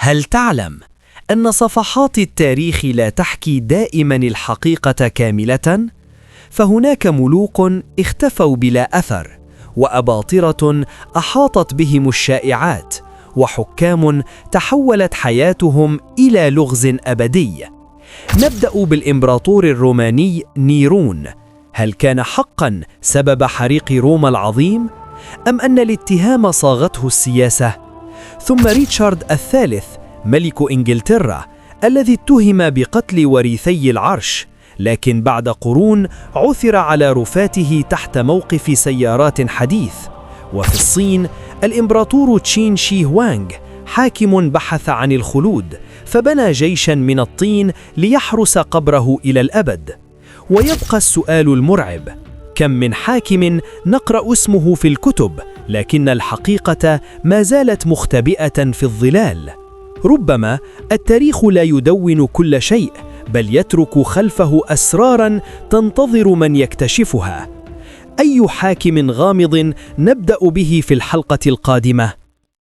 هل تعلم أن صفحات التاريخ لا تحكي دائما الحقيقة كاملة؟ فهناك ملوك اختفوا بلا أثر، وأباطرة أحاطت بهم الشائعات، وحكام تحولت حياتهم إلى لغز أبدي. نبدأ بالإمبراطور الروماني نيرون. هل كان حقاً سبب حريق روما العظيم؟ أم أن الاتهام صاغته السياسة؟ ثم ريتشارد الثالث ملك إنجلترا الذي اتهم بقتل وريثي العرش، لكن بعد قرون عثر على رفاته تحت موقف سيارات حديث. وفي الصين الإمبراطور تشين شي هوانغ حاكم بحث عن الخلود، فبنى جيشا من الطين ليحرس قبره إلى الأبد. ويبقى السؤال المرعب: كم من حاكم نقرأ اسمه في الكتب لكن الحقيقة ما زالت مختبئة في الظلال؟ ربما التاريخ لا يدون كل شيء، بل يترك خلفه أسراراً تنتظر من يكتشفها. أي حاكم غامض نبدأ به في الحلقة القادمة؟